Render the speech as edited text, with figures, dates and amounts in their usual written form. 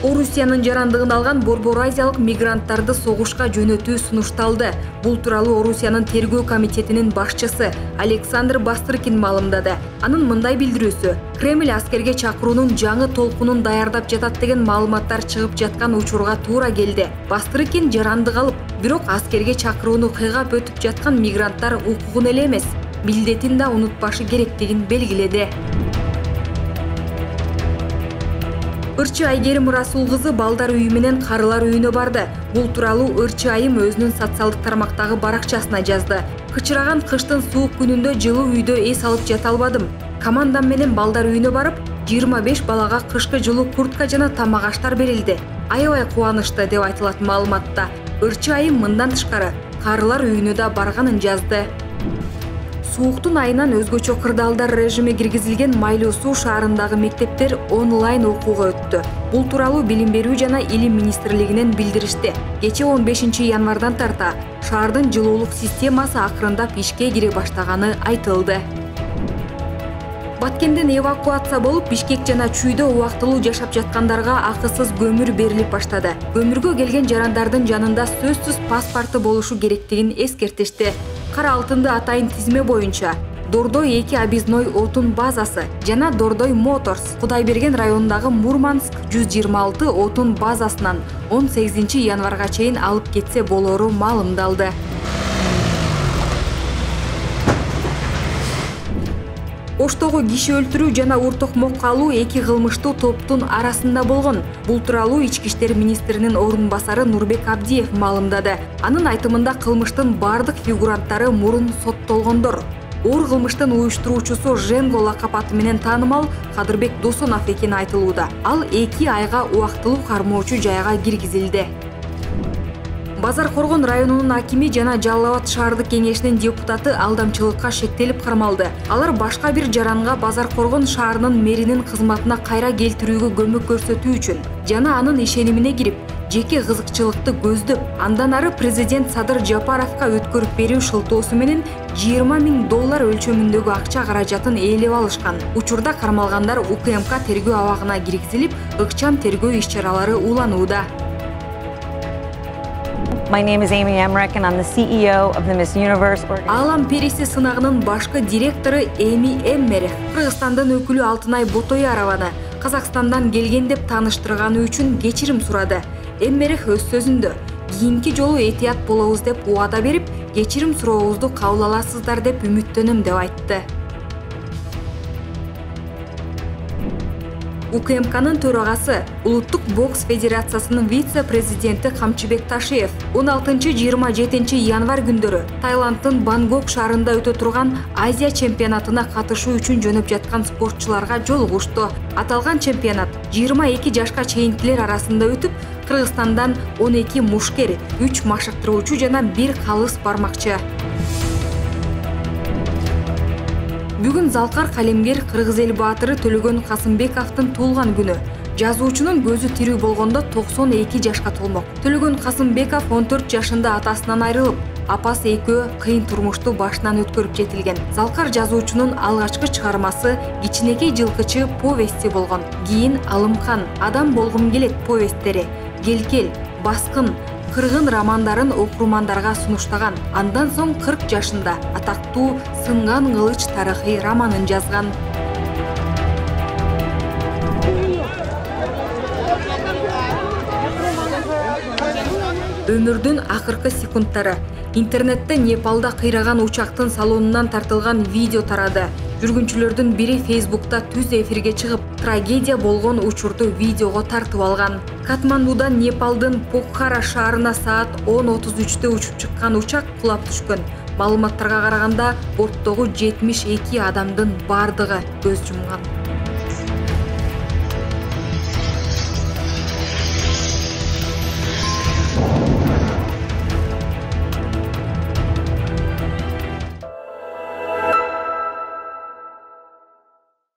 Орусиянын жарандыгын алган Борбор Азиялык мигранттарды согушка жөнөтүү сунушталды. Бул тууралуу Орусиянын тергөө комитетинин башчысы Александр Бастрыкин маалымдады. Анын мындай билдирүүсү: Кремль аскерге чакыруунун жаңы толкунун даярдап жатат деген маалыматтар чыгып жаткан учурга туура келди. Бастрыкин жарандык алып, бирок аскерге чакырууну кыйгап өтүп жаткан мигранттар укугун эле эмес, милдетин да унутпашы керектигин белгиледи. Ырчы Айгерим Расул кызы балдар үйү менен карылар үйүнө барды. Бул тууралуу Ырчы Айым өзүнүн социалдык тармактагы баракчасына жазды. Кычыраган кыштын суук күнүндө жылуу үйдө эс алып жата албадым. Командам менен балдар үйүнө барып, 25 балага кышкы жылуу куртка жана тамак аштар берилди. Аябай кубанычты деп айтылат маалыматта. Ырчы Айым мындан тышкары карылар үйүнө да барганын жазды. Сууктун айынан өзгөчө кырдаалдар режими киргизилген Майлуу Суу шаарындагы мектептер онлайн окууга өттү. Бул тууралуу Билим берүү жана Илим министрлигинен билдиришти. Кечээ 15 январдан тарта шаардын жылуулук системасы акырындап ишке кире баштаганы айтылды. Баткенден эвакуация болуп, Бишкек жана Чүйдө убактылуу жашап жаткандарга акысыз көмүр берилип баштады. Көмүргө келген жарандардын жанында сөзсүз паспорты болушу керектигин эскертишти. Кара алтынды атайын тизме боюнча Дордой 2 объездной отун базасы жана Дордой Моторс Кудайберген районундагы Мурманск 126 отун базасынан 18 январга чейин алып кетсе болору маалымдалды. Оштогу киши өлтүрүү жана уртокмокко алуу 2 кылмыштуу топтун арасында болгон. Бул тууралуу Ички иштер министринин орун басары Нурбек Абдиев маалымдады. Анын айтымында кылмыштын бардык фигуранттары мурун соттолгондор. Оор кылмыштын уюштуруучусу Женго лакап аты менен таанымал Кадырбек Досонов экени айтылууда. Ал 2 айга убактылуу кармоочу жайга киргизилди. Базар Коргон районунун акими жана Жалал Абад шаардык кеңешинин депутаты алдамчылыкка шектелип кармалды. Алар башка бир жаранга Базар Коргон шаарынын мэринин кызматына кайра келтирүүгө көмөк көрсөтүү үчүн жана анын ишенимине кирип, жеке кызыкчылыкты көздөп, андан ары президент Садыр Жапаровго өткөрүп берүү шылтоосу менен $20,000 өлчөмүндөгү акча каражатын ээлеп алышкан. Учурда кармалгандар УКМК тергөө абагына киргизилип, ыкчам тергөө иш-чаралары уланууда. My name is Amy Emmerich and I'm the CEO of the Miss Universe organization. Алам периси сынагынын башкы директору Эми Эммерих Кыргызстандын өкүлү Алтынай Ботоярованы Казакстандан келген деп тааныштырганы үчүн кечирим сурады. Эммерих өз сөзүндө кийинки жолу этият болобуз деп убада берип, кечирим сурообузду кабыл аласыздар деп үмүттөнөм деп айтты. УКМКнын төрагасы Улуттук бокс федерациясынын вице-президенти Камчыбек Ташиев 16-27 январ күндөрү Таиланддын Бангкок шаарында өтө турган Азия чемпионатына катышуу үчүн жөнөп жаткан спортчуларга жолугушту. Аталган чемпионат 22 жашка чейинкилер арасында өтүп, Кыргызстандан 12 мушкер, 3 машыктыруучу жана 1 калыс бармакчы. Бүгүн залкар калемгер Кыргыз эл баатыры Төлөгөн Касымбековдун туулган күнү. Жазуучунун көзү тирүү болгондо 92 жашка толмок. Төлөгөн Касымбеков 14 жашында атасынан айрылып, апасы экөө кыйын турмушту башынан өткөрүп жетилген. Залкар жазуучунун алгачкы чыгармасы Кичинекей жылкычы повести болгон. Кийин Алымкан, Адам болгум келет повесттери, Келкел, Баскын, Кыргын романдарын окурмандарга сунуштаган. Андан соң 40 жашында атактуу Сынган кылыч тарыхый романын жазган. Өмүрдүн акыркы секундтары. Интернетте Непалда кыйраган учактын салонунан тартылган видео тарады. Жүргүнчүлөрдүн бири Facebook'та түз эфирге чыгып, трагедия болгон учурду видеого тартып алган. Катмандудан Непалдын Покхара шаарына саат 10:33-тө учуп чыккан учак кулап түшкөн. Маалыматтарга караганда борттогу 72 адамдын бардыгы көз жумган.